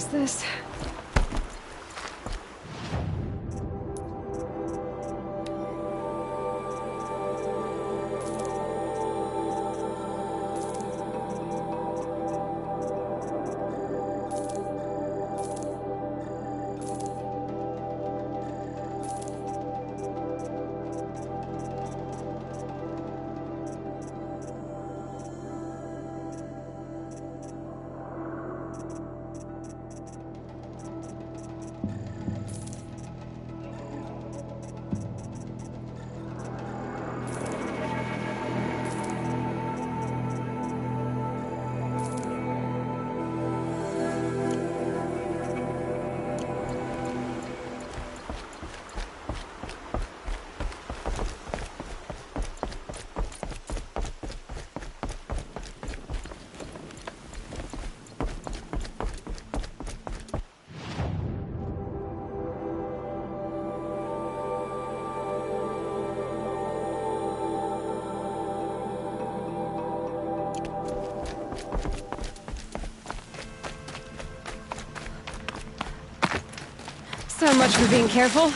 is this? So much for being careful.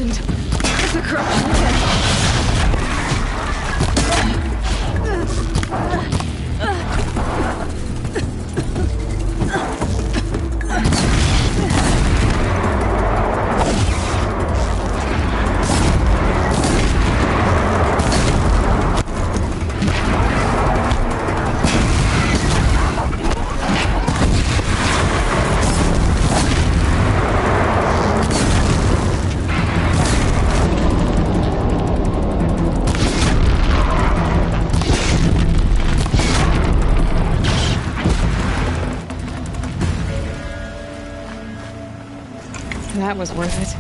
It's a corruption again. That was worth it.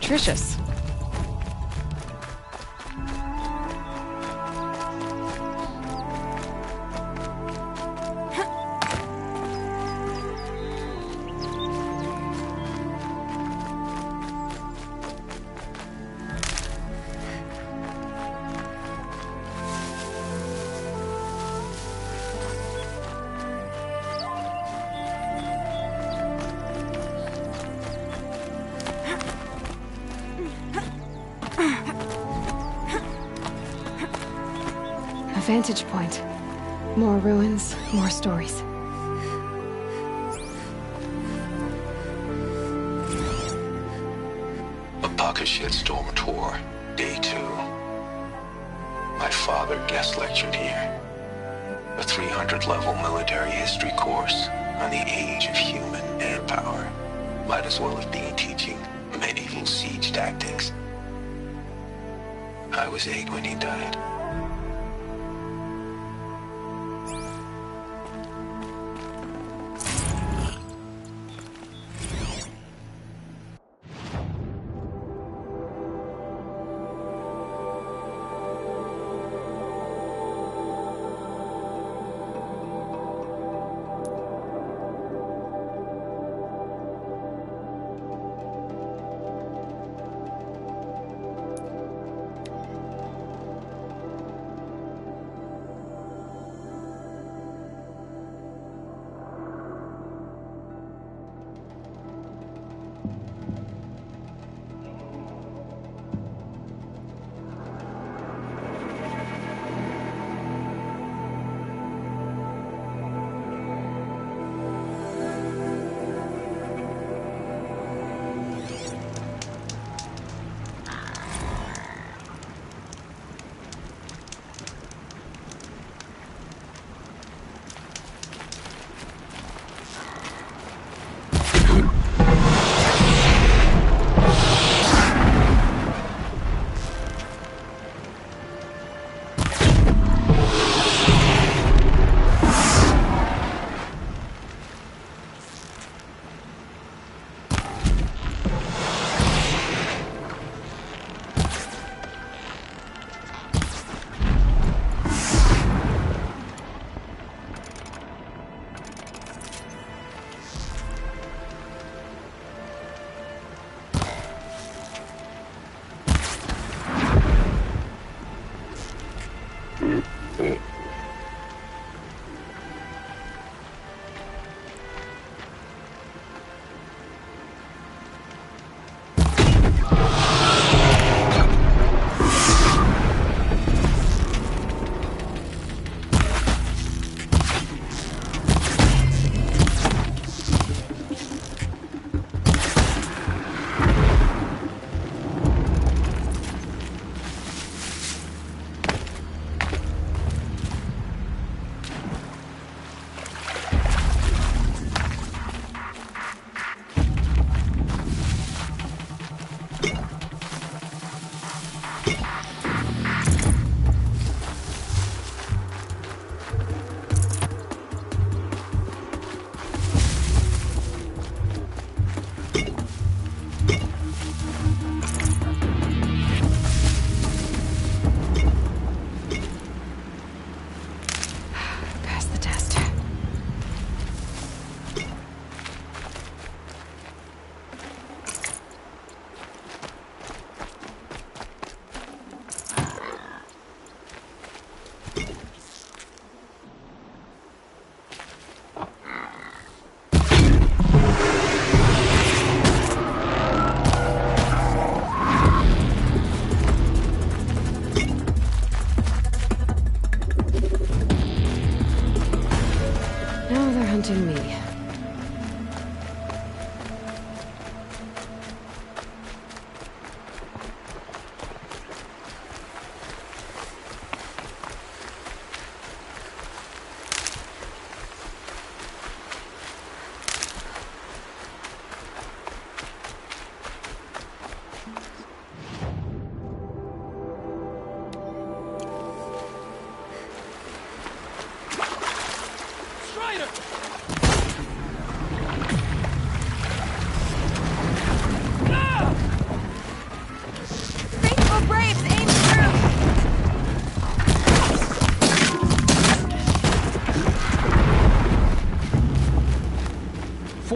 nutritious. A vantage point. More ruins, more stories. A pocket shitstorm tour, day 2. My father guest lectured here. A 300-level military history course on the age of human manpower. Might as well have been teaching medieval siege tactics. I was 8 when he died.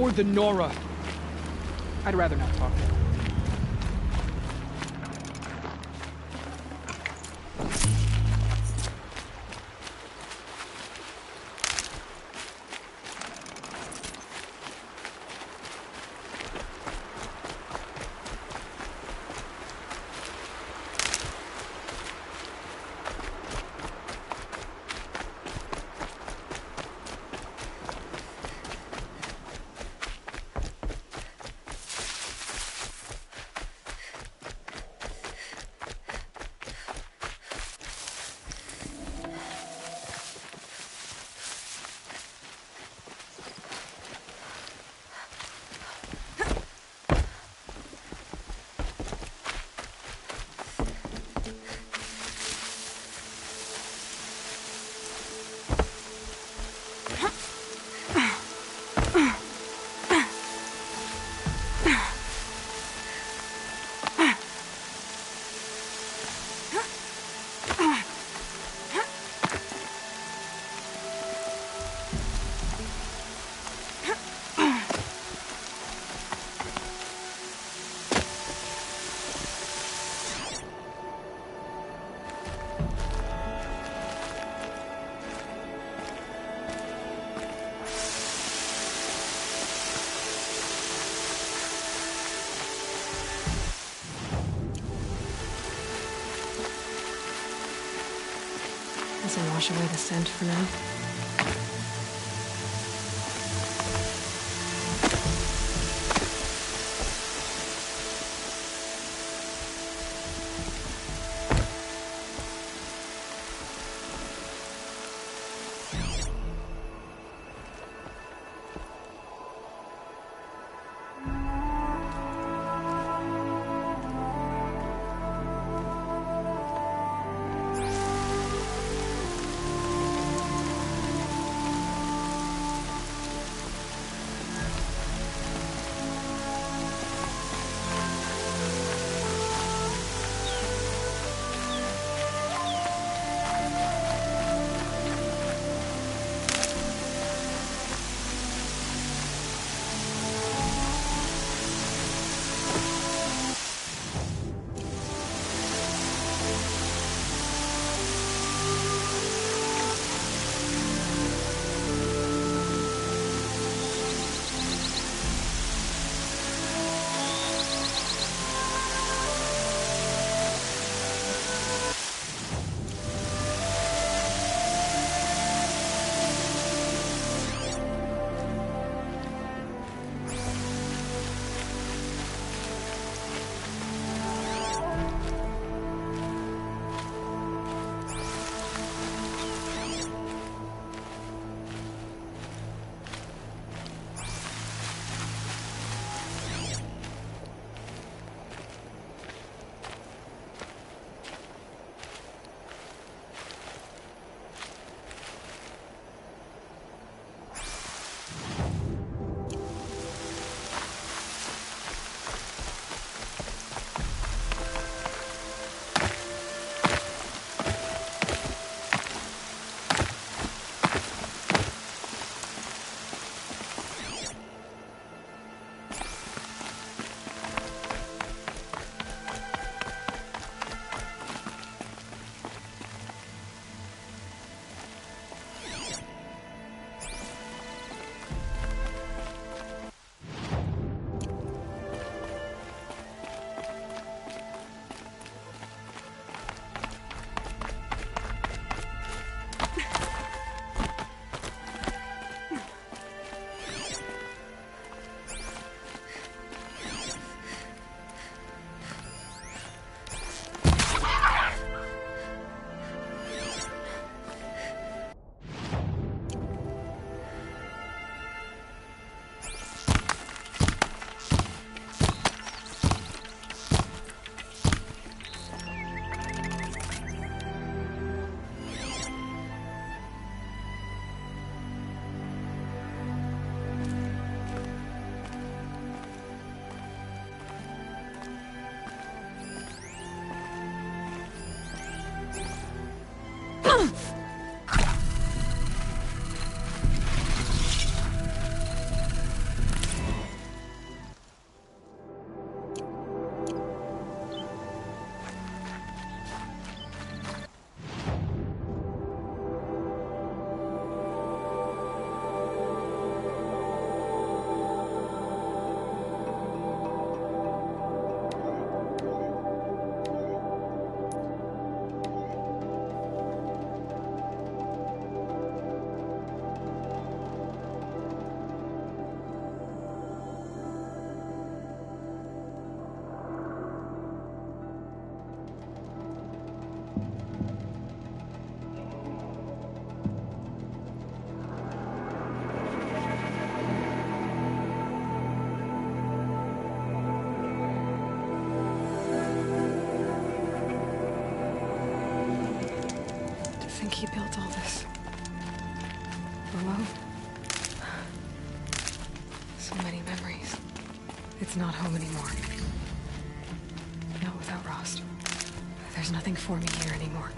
Toward the Nora. I'd rather not talk. Does it wash away the scent for now? think he built all this alone. So many memories. It's not home anymore. Not without Rost. There's nothing for me here anymore.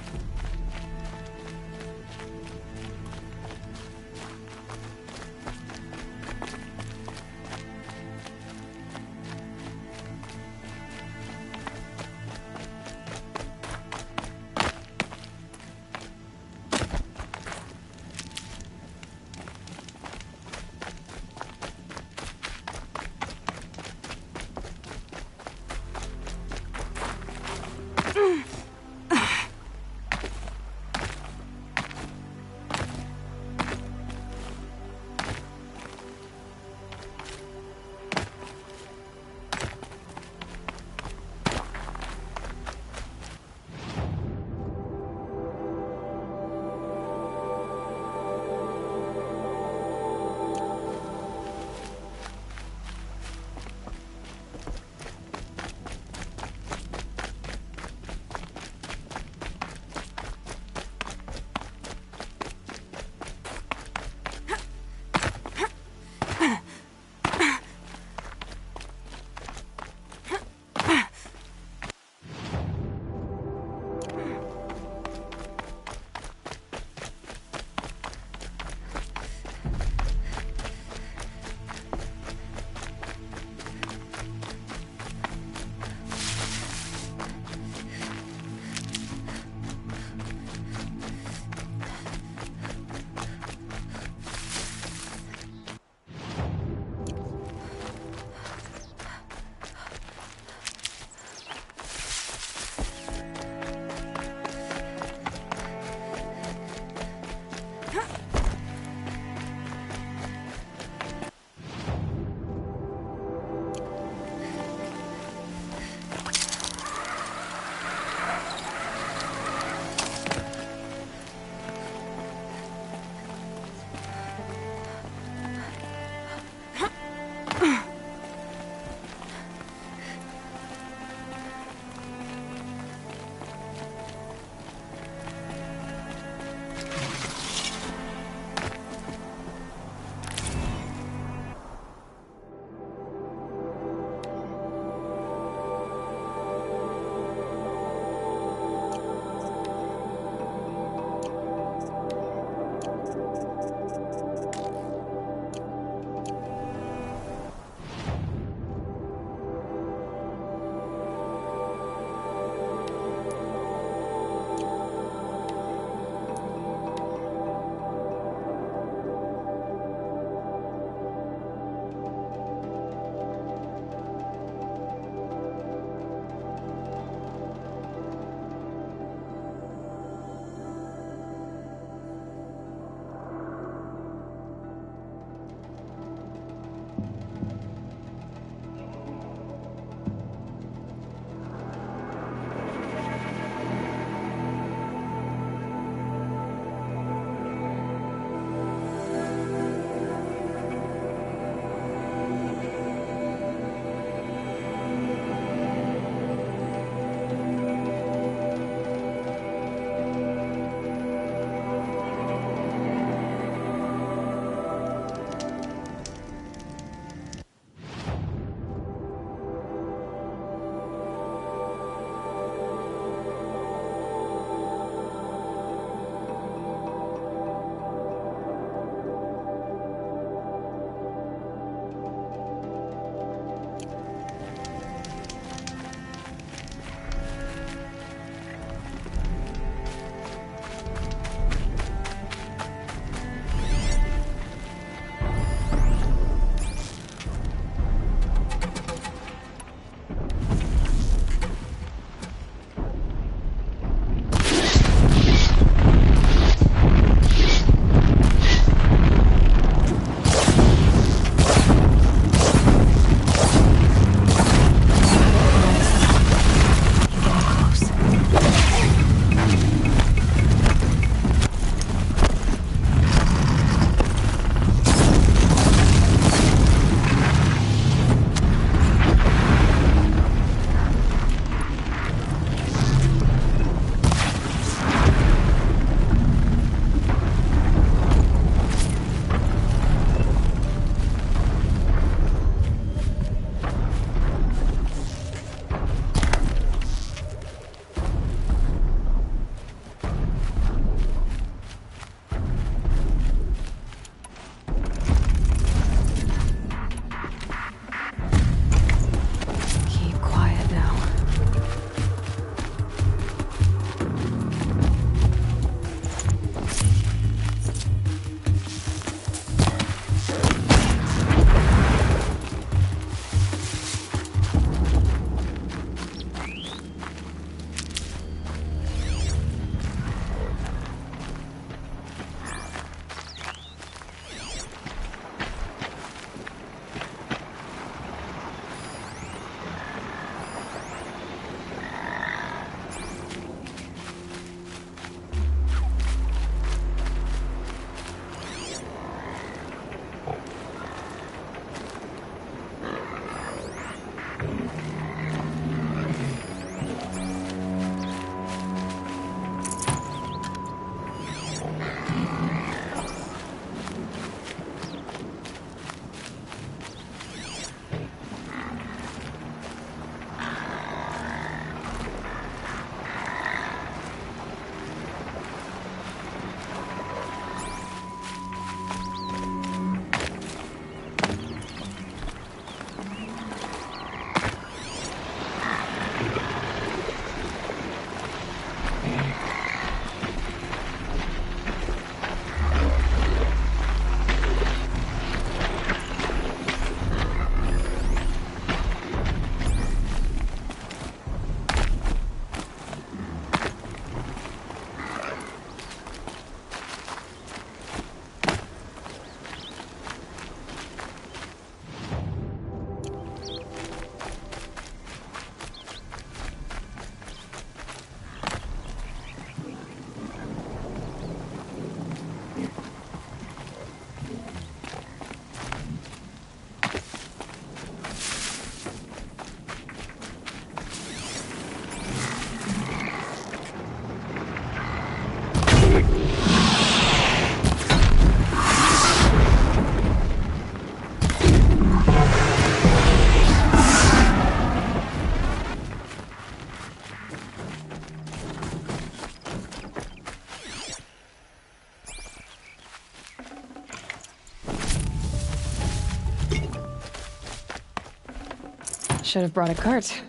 Should have brought a cart.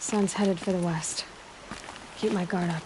Sun's headed for the west. Keep my guard up.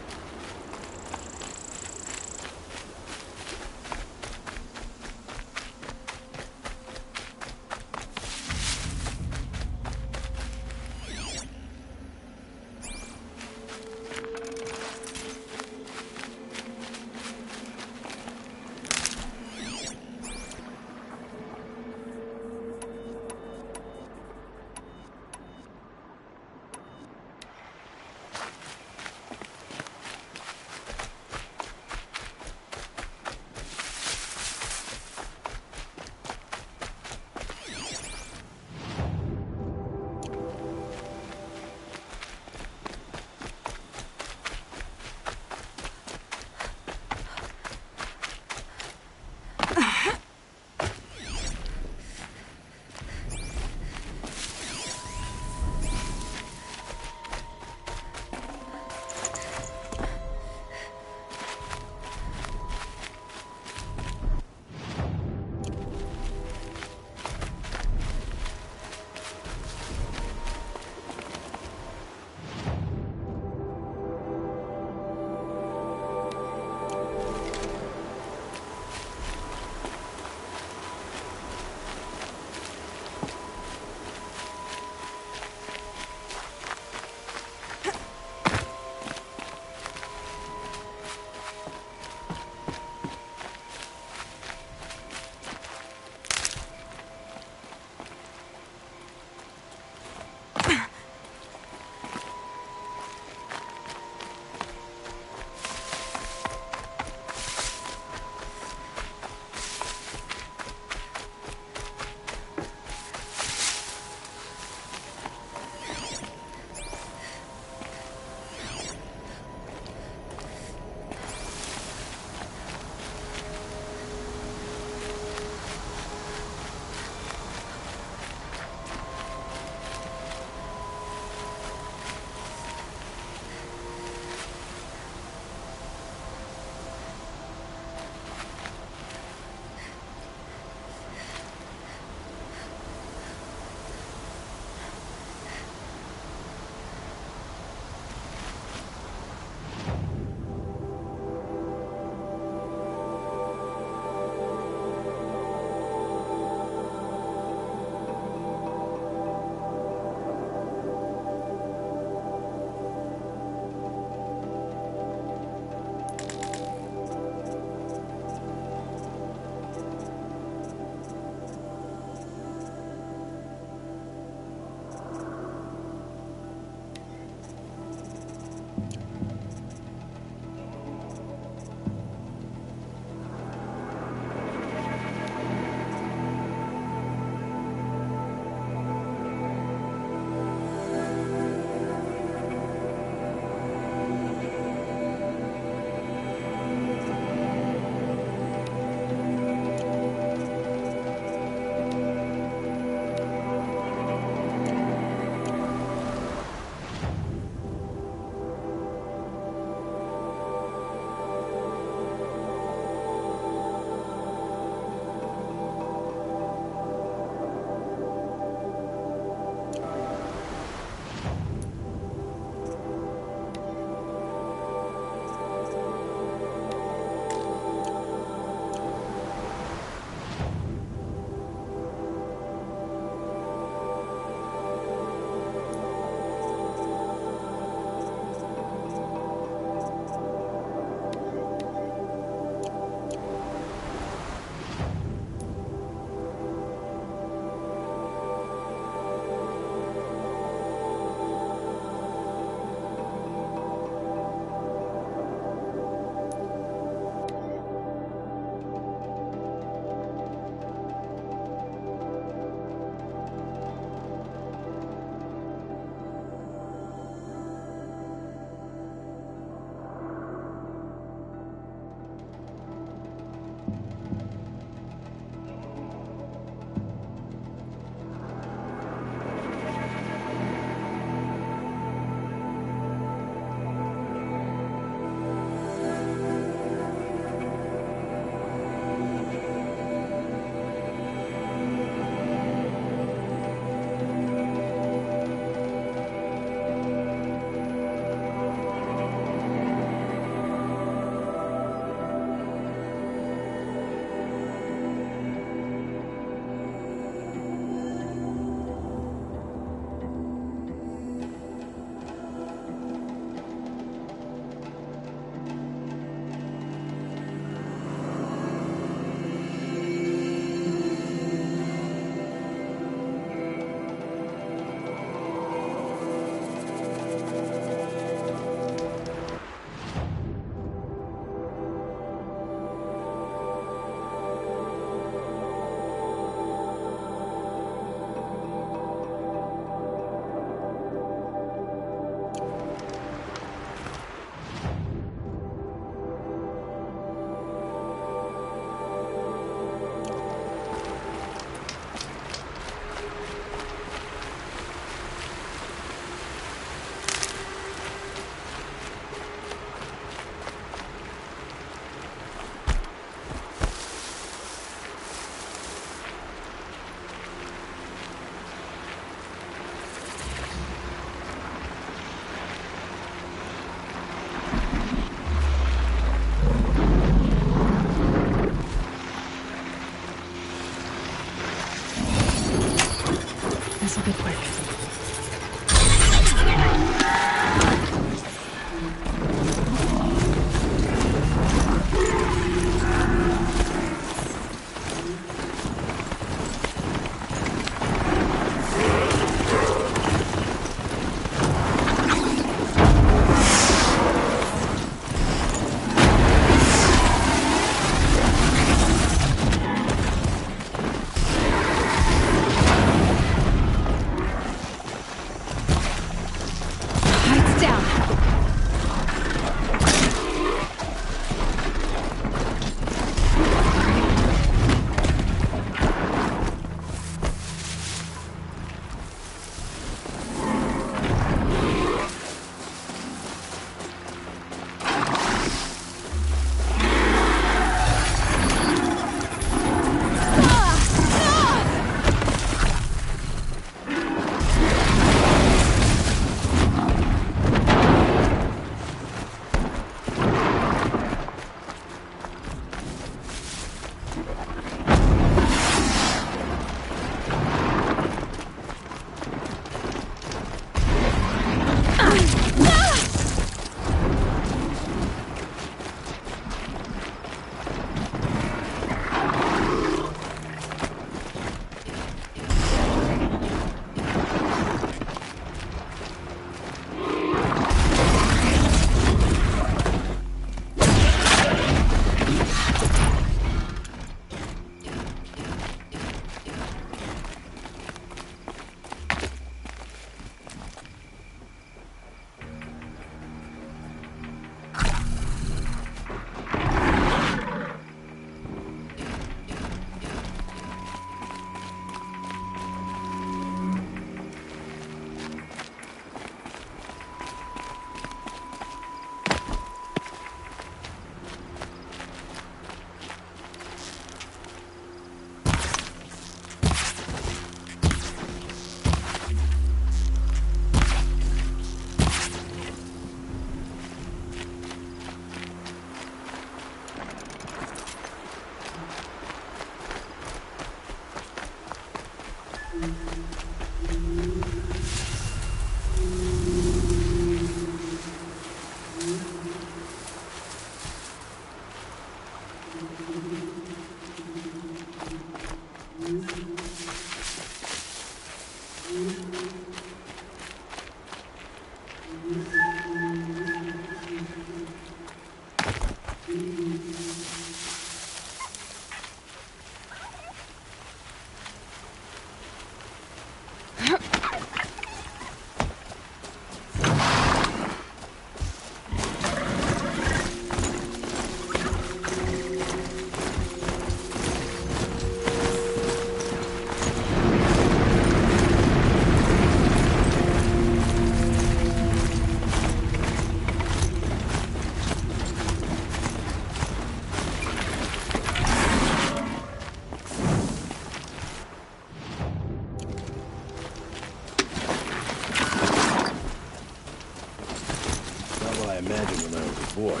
imagine when I was a boy.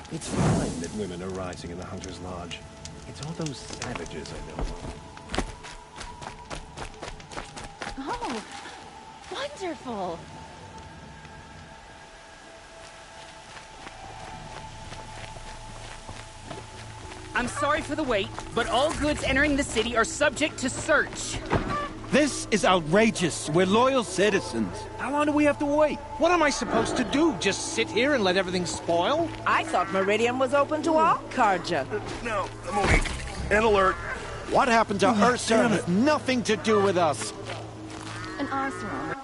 It's fine that women are rising in the Hunter's Lodge. It's all those savages I know. Oh, wonderful! I'm sorry for the wait, but all goods entering the city are subject to search. This is outrageous. We're loyal citizens. How long do we have to wait? What am I supposed to do? Just sit here and let everything spoil? I thought Meridian was open to all Carja. No, I'm awake. And alert. What happened to Ursa has nothing to do with us. An Oseram.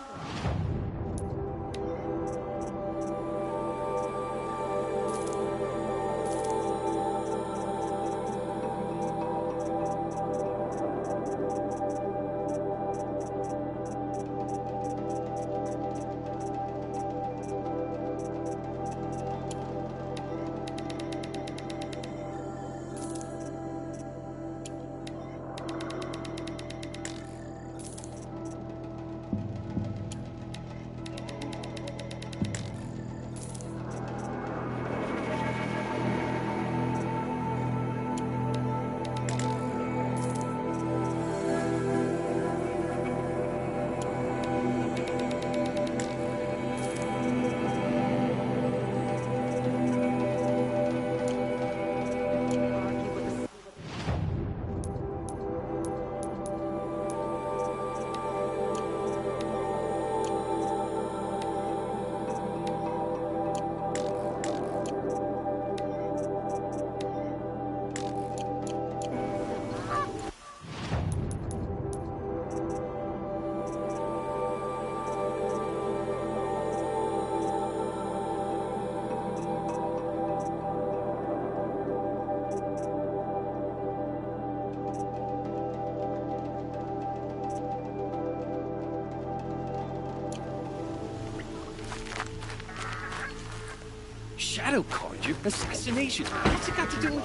Shadow Carja? Assassination? What's it got to do with...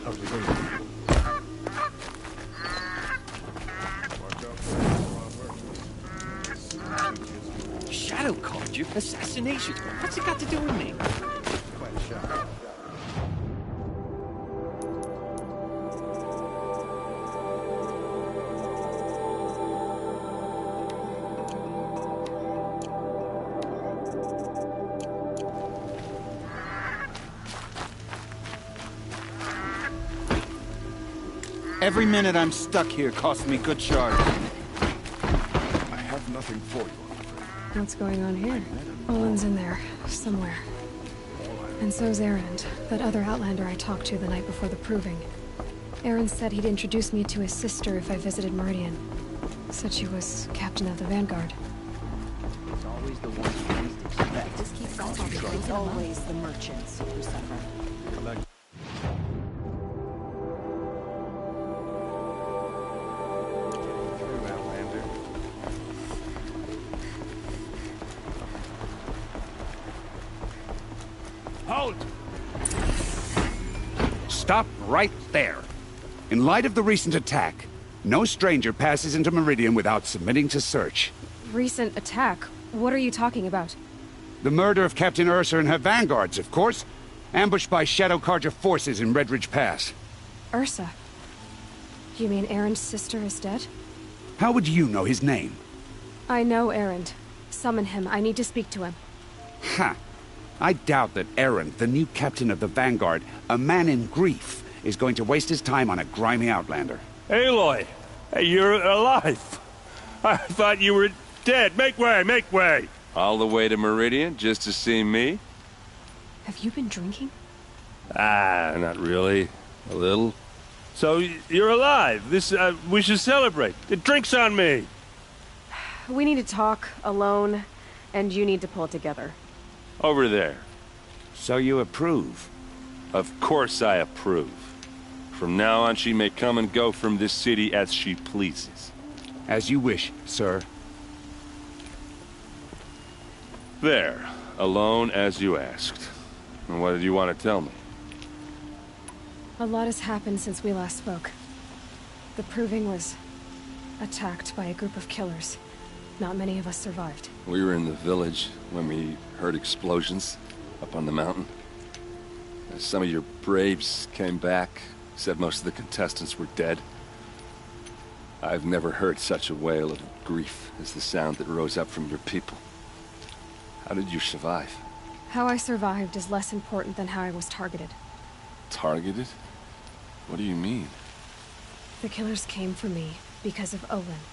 How's it going? Shadow Carja? Assassination? What's it got to do with me? Every minute I'm stuck here costs me good shards. I have nothing for you, I'm afraid. What's going on here? Owen's in there, somewhere. And so's Erend, that other Outlander I talked to the night before the proving. Erend said he'd introduce me to his sister if I visited Meridian. Said she was captain of the Vanguard. It's always the ones you least expect. It just keeps on talking. It's always the merchants who suffer. Come back. Halt! Stop right there. In light of the recent attack, no stranger passes into Meridian without submitting to search. Recent attack? What are you talking about? The murder of Captain Ursa and her vanguards, of course. Ambushed by Shadow Carja forces in Redridge Pass. Ursa? You mean Erend's sister is dead? How would you know his name? I know Erend. Summon him. I need to speak to him. Ha! I doubt that Aaron, the new captain of the Vanguard, a man in grief, is going to waste his time on a grimy outlander. Aloy! Hey, you're alive! I thought you were dead. Make way, make way! All the way to Meridian just to see me? Have you been drinking? Ah, not really. A little. So, you're alive. We should celebrate. The drink's on me. We need to talk, alone, and you need to pull it together. Over there. So you approve? Of course I approve. From now on, she may come and go from this city as she pleases. As you wish, sir. There. Alone as you asked. And what did you want to tell me? A lot has happened since we last spoke. The Proving was attacked by a group of killers. Not many of us survived. We were in the village when we heard explosions up on the mountain. Some of your braves came back, said most of the contestants were dead. I've never heard such a wail of grief as the sound that rose up from your people. How did you survive? How I survived is less important than how I was targeted. Targeted? What do you mean? The killers came for me because of Olin.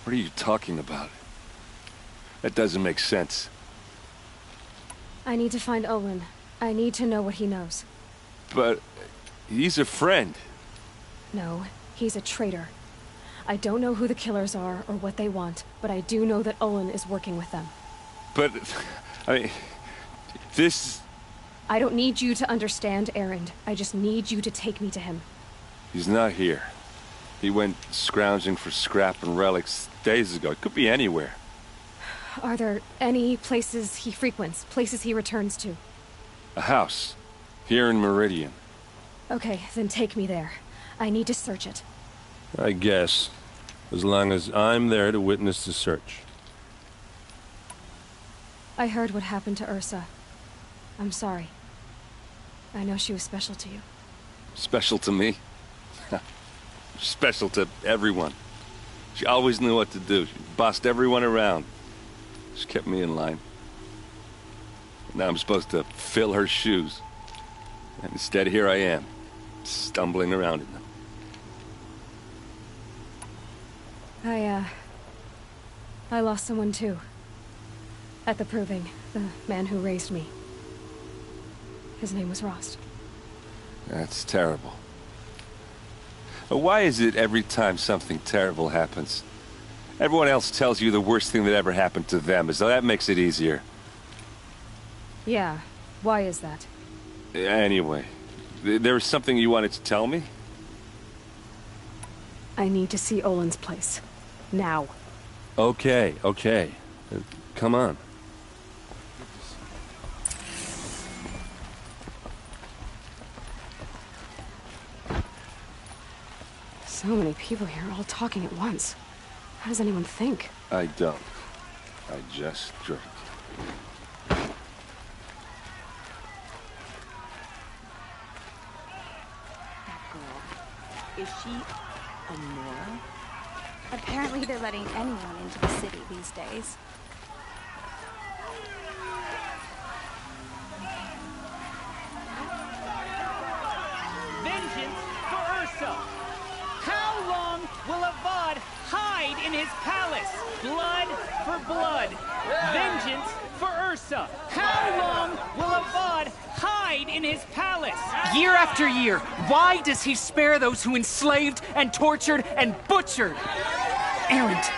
What are you talking about? That doesn't make sense. I need to find Olin. I need to know what he knows. But he's a friend. No, he's a traitor. I don't know who the killers are or what they want, but I do know that Olin is working with them. But, I mean, this... I don't need you to understand, Erend. I just need you to take me to him. He's not here. He went scrounging for scrap and relics days ago. It could be anywhere. Are there any places he frequents, places he returns to? A house. Here in Meridian. Okay, then take me there. I need to search it. I guess. As long as I'm there to witness the search. I heard what happened to Ursa. I'm sorry. I know she was special to you. Special to me? Special to everyone. She always knew what to do. She bossed everyone around. She kept me in line. Now I'm supposed to fill her shoes. And instead, here I am, stumbling around in them. I lost someone too. At the Proving, the man who raised me. His name was Rost. That's terrible. But why is it every time something terrible happens, everyone else tells you the worst thing that ever happened to them, as though that makes it easier? Yeah, why is that? Anyway, there was something you wanted to tell me? I need to see Olin's place. Now. Okay. Come on. So many people here, all talking at once. How does anyone think? I don't. I just drink. That girl. Is she a Nora? Apparently they're letting anyone into the city these days. Vengeance for Ursa! How long will Avad hide in his palace? Blood for blood. Vengeance for Ursa. How long will Avad hide in his palace? Year after year, why does he spare those who enslaved and tortured and butchered? Erend,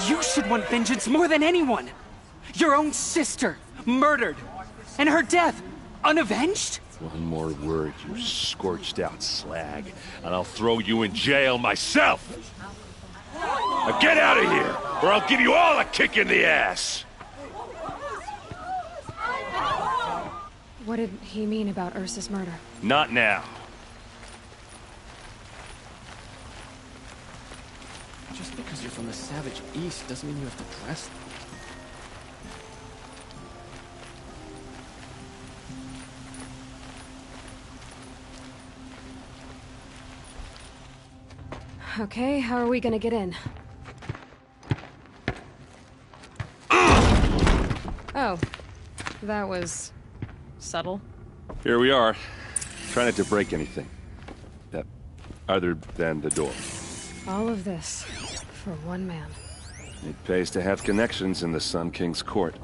you should want vengeance more than anyone. Your own sister, murdered, and her death, unavenged? One more word, you scorched out slag, and I'll throw you in jail myself! Now get out of here, or I'll give you all a kick in the ass! What did he mean about Ursa's murder? Not now. Just because you're from the savage east doesn't mean you have to dress them. Okay, how are we gonna get in? Oh, that was Subtle. Here we are. Try not to break anything. Other than the door. All of this for one man. It pays to have connections in the Sun King's court.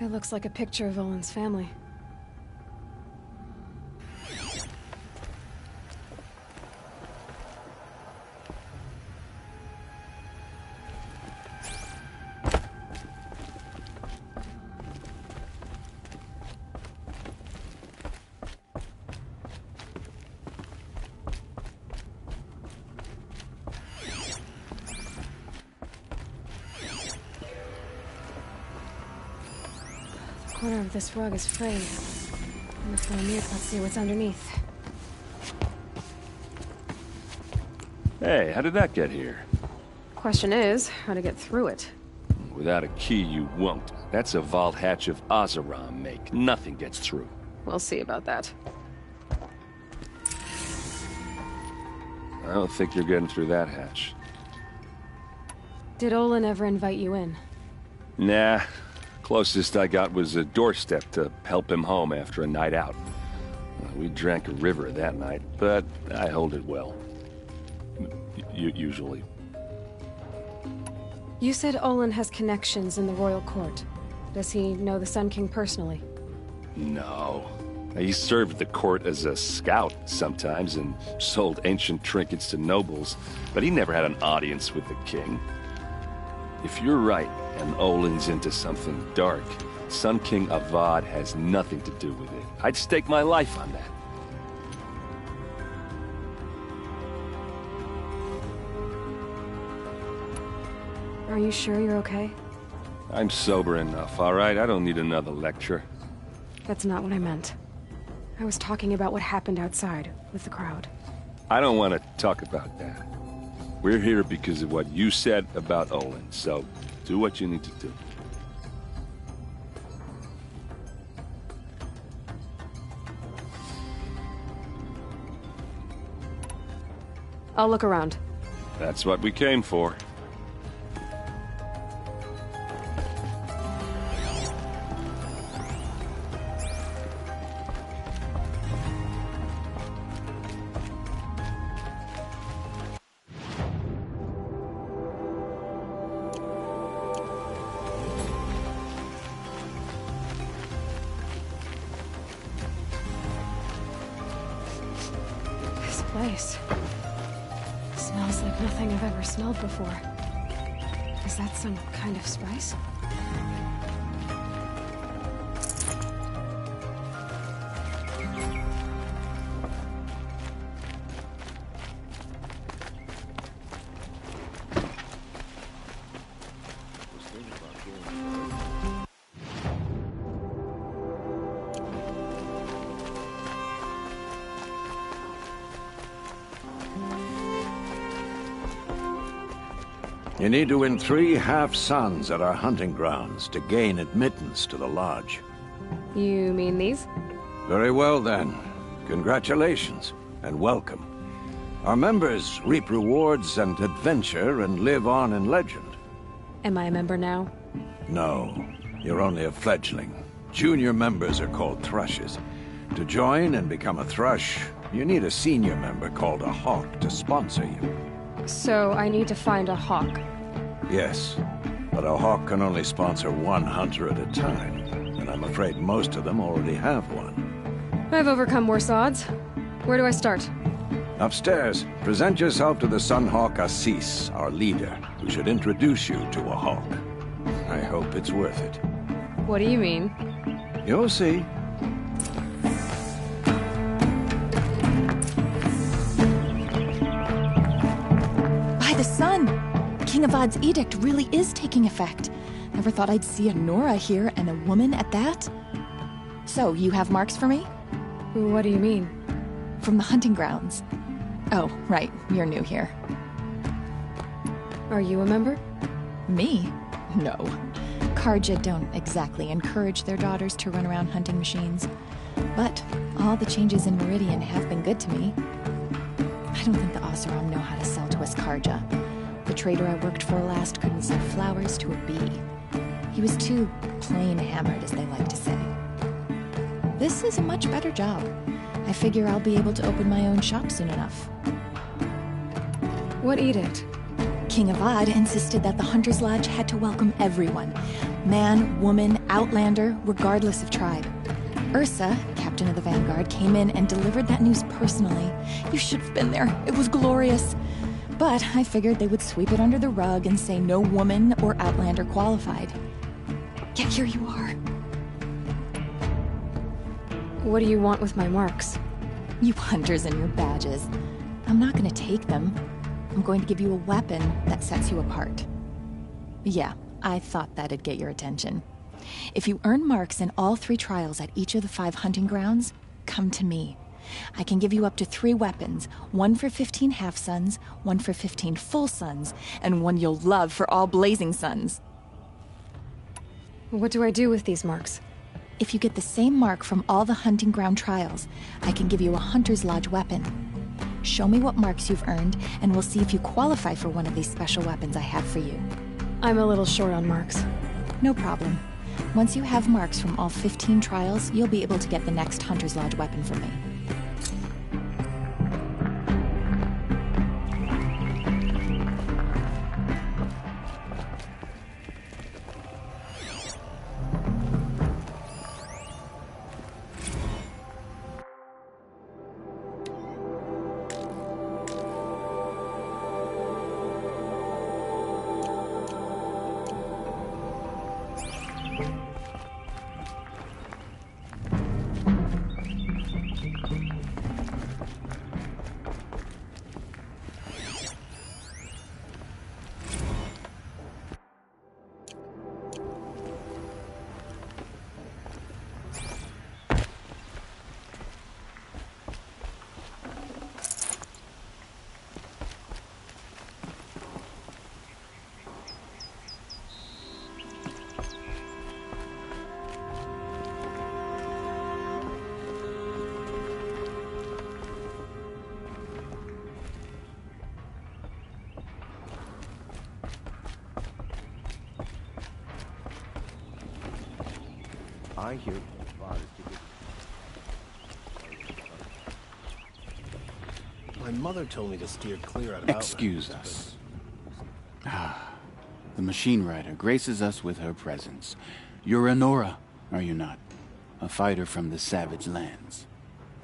It looks like a picture of Olin's family. The corner of this rug is frayed. And if we're near, let's see what's underneath. Hey, how did that get here? Question is, how to get through it. Without a key, you won't. That's a vault hatch of Oseram make. Nothing gets through. We'll see about that. I don't think you're getting through that hatch. Did Olin ever invite you in? Nah. Closest I got was a doorstep to help him home after a night out. We drank a river that night, but I hold it well. Usually. You said Olin has connections in the royal court. Does he know the Sun King personally? No. He served the court as a scout sometimes and sold ancient trinkets to nobles, but he never had an audience with the king. If you're right, and Olin's into something dark, Sun King Avad has nothing to do with it. I'd stake my life on that. Are you sure you're okay? I'm sober enough, all right? I don't need another lecture. That's not what I meant. I was talking about what happened outside, with the crowd. I don't want to talk about that. We're here because of what you said about Olin, so do what you need to do. I'll look around. That's what we came for. This place smells like nothing I've ever smelled before. Is that some kind of spice? You need to win 3 half-suns at our hunting grounds to gain admittance to the lodge. You mean these? Very well, then. Congratulations, and welcome. Our members reap rewards and adventure and live on in legend. Am I a member now? No, you're only a fledgling. Junior members are called thrushes. To join and become a thrush, you need a senior member called a hawk to sponsor you. So I need to find a hawk. Yes, but a hawk can only sponsor 1 hunter at a time, and I'm afraid most of them already have one. I've overcome worse odds. Where do I start? Upstairs, present yourself to the Sunhawk Assis, our leader, who should introduce you to a hawk. I hope it's worth it. What do you mean? You'll see. By the sun! King Avad's edict really is taking effect. Never thought I'd see a Nora here, and a woman at that. So, you have marks for me? What do you mean? From the hunting grounds. Oh, right, you're new here. Are you a member? Me? No. Karja don't exactly encourage their daughters to run around hunting machines. But all the changes in Meridian have been good to me. I don't think the Oseram know how to sell to us Karja. The trader I worked for last couldn't sell flowers to a bee. He was too plain hammered, as they like to say. This is a much better job. I figure I'll be able to open my own shop soon enough. What edict? King Avad insisted that the Hunter's Lodge had to welcome everyone. Man, woman, outlander, regardless of tribe. Ursa, captain of the Vanguard, came in and delivered that news personally. You should have been there. It was glorious. But I figured they would sweep it under the rug and say no woman or outlander qualified. Yet here you are. What do you want with my marks? You hunters and your badges. I'm not going to take them. I'm going to give you a weapon that sets you apart. Yeah, I thought that'd get your attention. If you earn marks in all 3 trials at each of the 5 hunting grounds, come to me. I can give you up to 3 weapons, one for 15 half-suns, one for 15 full suns, and one you'll love for all blazing suns. What do I do with these marks? If you get the same mark from all the hunting ground trials, I can give you a Hunter's Lodge weapon. Show me what marks you've earned, and we'll see if you qualify for one of these special weapons I have for you. I'm a little short on marks. No problem. Once you have marks from all 15 trials, you'll be able to get the next Hunter's Lodge weapon from me. I hear my mother told me to steer clear out of Excuse us. The machine rider graces us with her presence. You're a Nora, are you not? A fighter from the savage lands.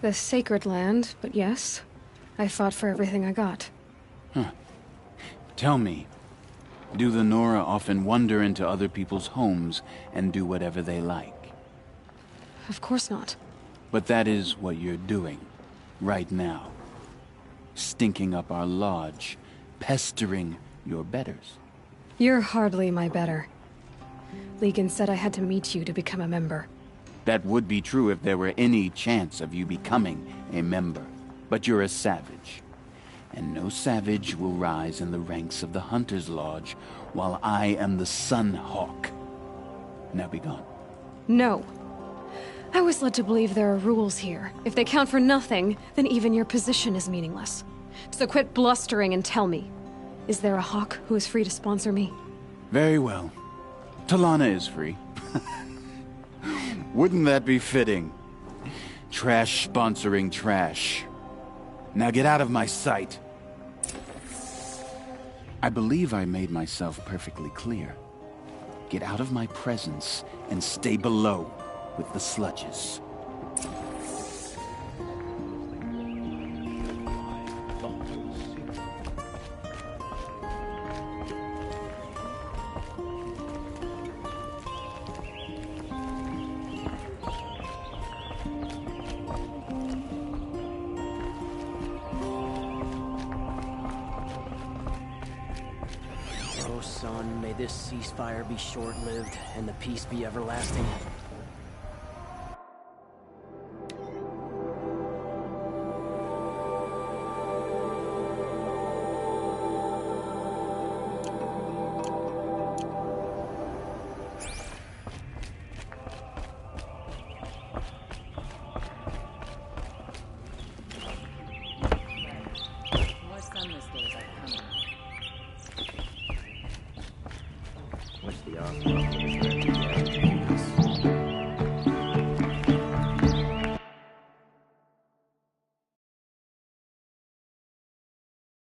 The sacred land, but yes. I fought for everything I got. Huh. Tell me, do the Nora often wander into other people's homes and do whatever they like? Of course not. But that is what you're doing, right now. Stinking up our lodge, pestering your betters. You're hardly my better. Legan said I had to meet you to become a member. That would be true if there were any chance of you becoming a member. But you're a savage. And no savage will rise in the ranks of the Hunter's Lodge while I am the Sun Hawk. Now be gone. No. I was led to believe there are rules here. If they count for nothing, then even your position is meaningless. So quit blustering and tell me. Is there a Hawk who is free to sponsor me? Very well. Talana is free. Wouldn't that be fitting? Trash sponsoring trash. Now get out of my sight. I believe I made myself perfectly clear. Get out of my presence and stay below with the sludges. Oh, son, may this ceasefire be short-lived and the peace be everlasting. More sunless days are coming. the